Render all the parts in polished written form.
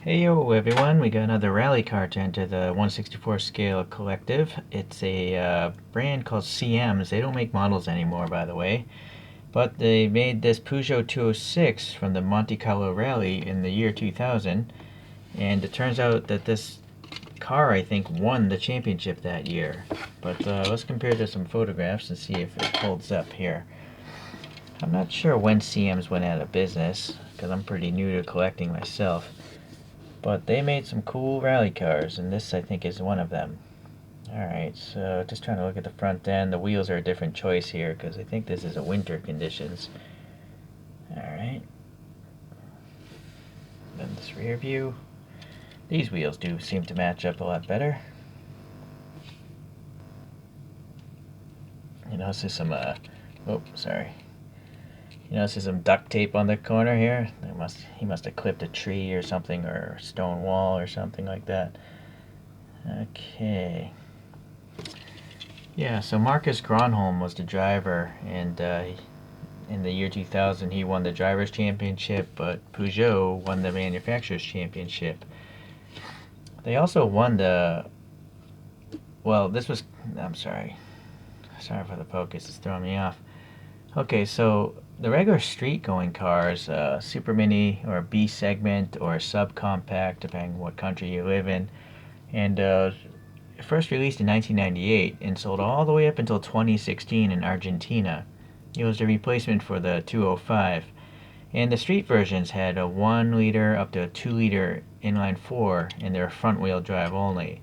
Hey yo everyone, we got another rally car to enter the 164 scale collective. It's a brand called CMs. They don't make models anymore, by the way, but they made this Peugeot 206 from the Monte Carlo Rally in the year 2000, and it turns out that this car, I think, won the championship that year. But let's compare it to some photographs and see if it holds up here. I'm not sure when CMs went out of business, because I'm pretty new to collecting myself. But they made some cool rally cars, and this I think is one of them. Alright, so just trying to look at the front end. The wheels are a different choice here because I think this is a winter conditions. Alright. Then this rear view. These wheels do seem to match up a lot better. You notice there's some, sorry. You notice there's some duct tape on the corner here. He must have clipped a tree or something, or a stone wall or something like that. Okay. Yeah, so Marcus Gronholm was the driver, and in the year 2000 he won the Drivers' Championship, but Peugeot won the Manufacturers' Championship. They also won the, well, this was, I'm sorry. Sorry for the focus, it's throwing me off. Okay, so the regular street-going cars, Super Mini or B segment or subcompact, depending on what country you live in, and first released in 1998 and sold all the way up until 2016 in Argentina. It was a replacement for the 205. And the street versions had a 1 liter up to a 2 liter inline 4, and they're front wheel drive only.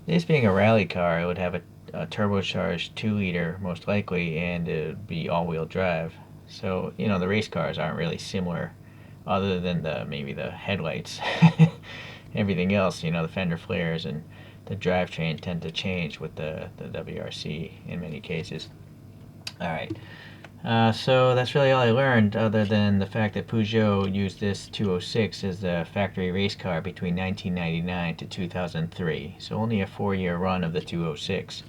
This being a rally car, it would have a turbocharged 2 liter most likely, and it would be all wheel drive. So, you know, the race cars aren't really similar other than maybe the headlights. Everything else, you know, the fender flares and the drivetrain tend to change with the WRC in many cases. Alright, so that's really all I learned, other than the fact that Peugeot used this 206 as the factory race car between 1999 to 2003, so only a 4-year run of the 206.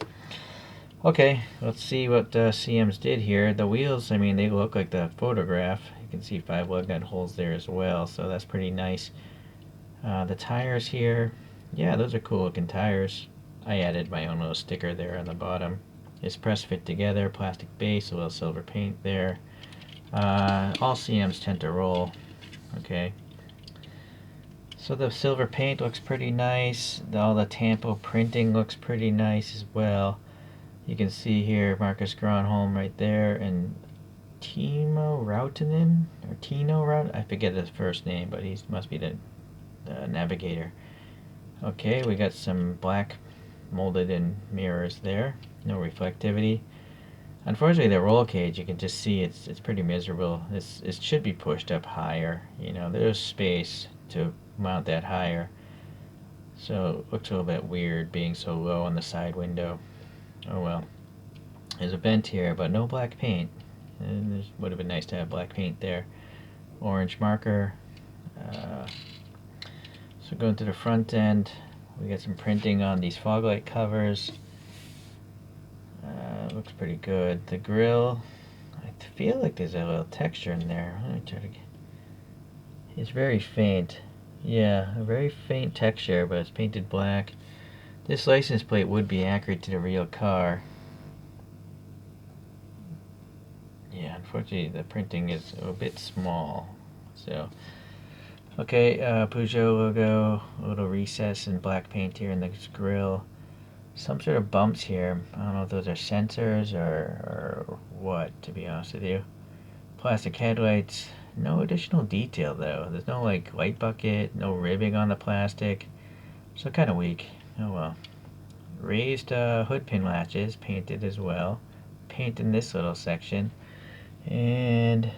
Okay, let's see what CM's did here. The wheels, I mean, they look like the photograph. You can see 5 lug nut holes there as well, so that's pretty nice. The tires here, yeah, those are cool looking tires. I added my own little sticker there on the bottom. It's press fit together, plastic base, a little silver paint there. All CMs tend to roll. Okay. So the silver paint looks pretty nice. All the Tampo printing looks pretty nice as well. You can see here Marcus Gronholm right there, and Timo Rautanen, or Tino Raut, I forget his first name, but he must be the navigator. Okay, we got some black molded in mirrors there. No reflectivity. Unfortunately, the roll cage, you can just see it's pretty miserable. It should be pushed up higher. You know, there's space to mount that higher. So it looks a little bit weird being so low on the side window. Oh well. There's a vent here, but no black paint. And it would have been nice to have black paint there. Orange marker. So going to the front end, we got some printing on these fog light covers. Looks pretty good. The grill, I feel like there's a little texture in there. Let me try to get. It's very faint. Yeah, a very faint texture, but it's painted black. This license plate would be accurate to the real car. Yeah, unfortunately the printing is a bit small. So, okay, Peugeot logo, a little recess and black paint here in the grill. Some sort of bumps here. I don't know if those are sensors or what, to be honest with you. Plastic headlights. No additional detail though. There's no like light bucket, no ribbing on the plastic. So kind of weak. Oh well. Raised hood pin latches, painted as well. Paint in this little section. And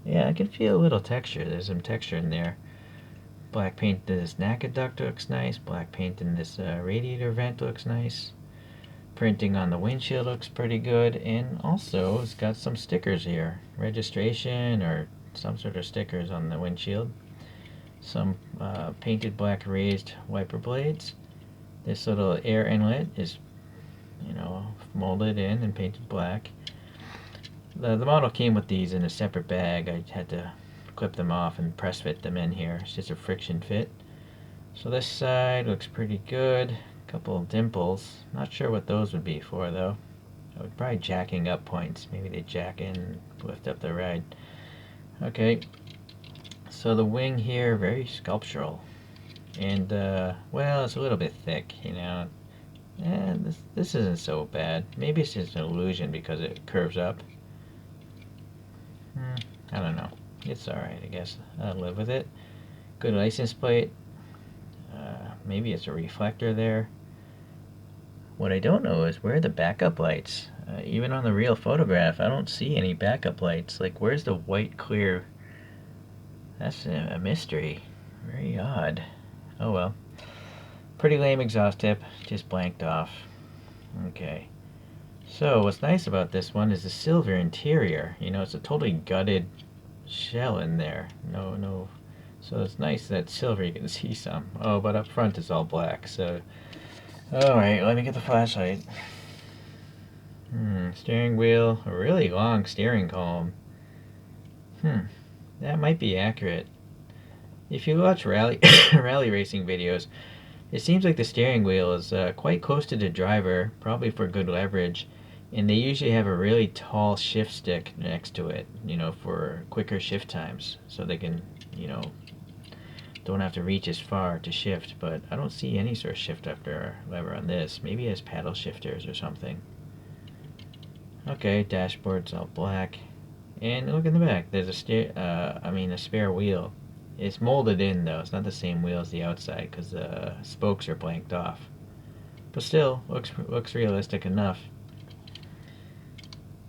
yeah, I can feel a little texture. There's some texture in there. Black paint in this NACA duct looks nice. Black paint in this radiator vent looks nice. Printing on the windshield looks pretty good. And also, it's got some stickers here. Registration or some sort of stickers on the windshield. Some painted black raised wiper blades. This little air inlet is, you know, molded in and painted black. The model came with these in a separate bag. I had to clip them off and press fit them in here. It's just a friction fit. So this side looks pretty good. A couple of dimples. Not sure what those would be for though. I would probably jacking up points. Maybe they jack in, lift up the ride. Okay. So the wing here, very sculptural. And, well, it's a little bit thick, you know. And this isn't so bad. Maybe it's just an illusion because it curves up. I don't know. It's alright, I guess. I'll live with it. Good license plate. Maybe it's a reflector there. What I don't know is where are the backup lights? Even on the real photograph, I don't see any backup lights. Like, where's the white clear? That's a mystery. Very odd. Oh well. Pretty lame exhaust tip, just blanked off. Okay. So what's nice about this one is the silver interior. You know, it's a totally gutted shell in there. No. So it's nice that silver, you can see some. Oh, but up front it's all black. So, all right, let me get the flashlight. Steering wheel, a really long steering column. That might be accurate. If you watch rally racing videos, it seems like the steering wheel is quite close to the driver, probably for good leverage, and they usually have a really tall shift stick next to it, you know, for quicker shift times, so they can, you know, don't have to reach as far to shift. But I don't see any sort of shift after lever on this. Maybe it has paddle shifters or something. Okay, dashboard's all black, and look in the back. There's a spare wheel. It's molded in though. It's not the same wheel as the outside because the spokes are blanked off. But still, looks realistic enough.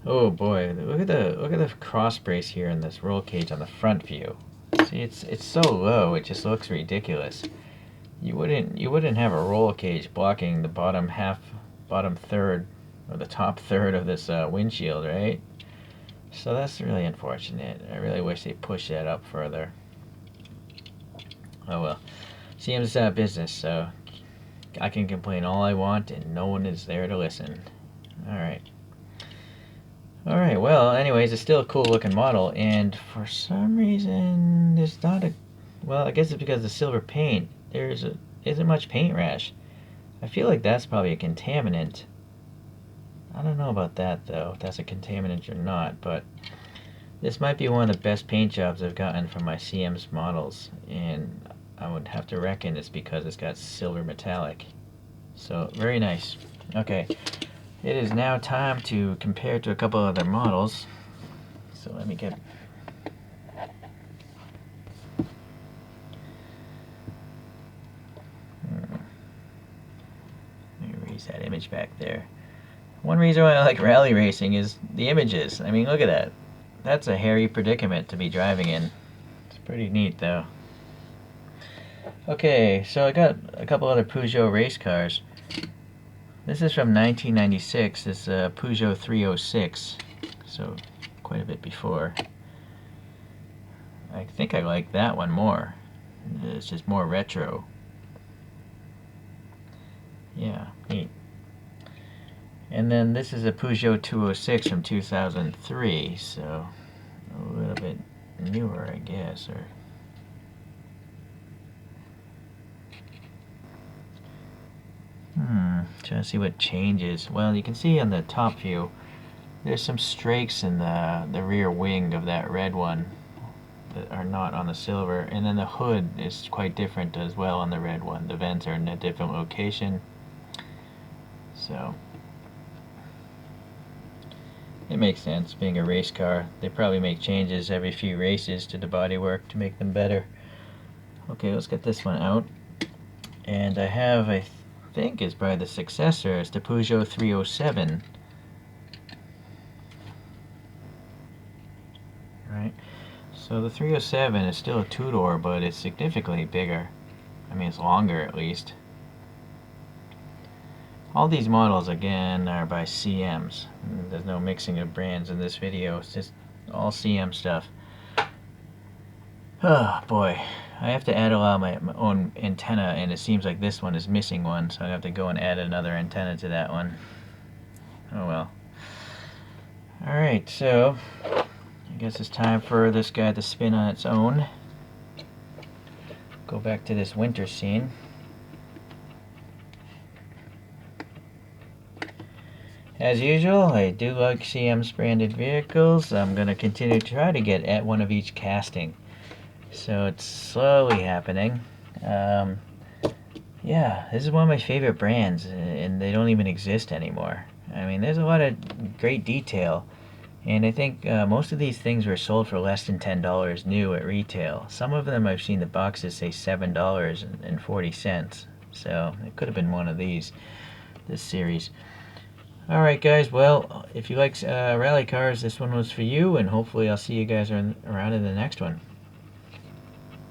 Oh boy, look at the cross brace here in this roll cage on the front view. See, it's so low, it just looks ridiculous. You wouldn't have a roll cage blocking the bottom third, or the top third of this windshield, right? So that's really unfortunate. I really wish they pushed that up further. Oh well. CM's out of business, so I can complain all I want and no one is there to listen. Alright. Alright, well, anyways, it's still a cool looking model, and for some reason there's not a... Well, I guess it's because of the silver paint. Isn't much paint rash. I feel like that's probably a contaminant. I don't know about that though, if that's a contaminant or not, but this might be one of the best paint jobs I've gotten from my CM's models, and I would have to reckon it's because it's got silver metallic. So, very nice. Okay, it is now time to compare to a couple other models. So let me get... Let me raise that image back there. One reason why I like rally racing is the images. I mean, look at that. That's a hairy predicament to be driving in. It's pretty neat, though. Okay, so I got a couple other Peugeot race cars. This is from 1996. This Peugeot 306, so quite a bit before. I think I like that one more. It's just more retro. Yeah, neat. And then this is a Peugeot 206 from 2003, so a little bit newer, I guess. Or trying to see what changes. Well, you can see on the top view, there's some strakes in the rear wing of that red one that are not on the silver, and then the hood is quite different as well on the red one. The vents are in a different location, so it makes sense. Being a race car, they probably make changes every few races to the bodywork to make them better. Okay, let's get this one out. And I have, I think it's probably the successor. It's the Peugeot 307. Right. So the 307 is still a two-door, but it's significantly bigger. I mean, it's longer at least. All these models, again, are by CMs. There's no mixing of brands in this video. It's just all CM stuff. Oh, boy. I have to add a lot of my own antenna, and it seems like this one is missing one, so I have to go and add another antenna to that one. Oh, well. Alright, so I guess it's time for this guy to spin on its own. Go back to this winter scene. As usual, I do like CM's branded vehicles. I'm going to continue to try to get at one of each casting. So it's slowly happening. Yeah, this is one of my favorite brands, and they don't even exist anymore. I mean, there's a lot of great detail, and I think most of these things were sold for less than $10 new at retail. Some of them I've seen the boxes say $7.40, so it could have been one of these, this series. Alright guys, well, if you like rally cars, this one was for you, and hopefully I'll see you guys around in the next one.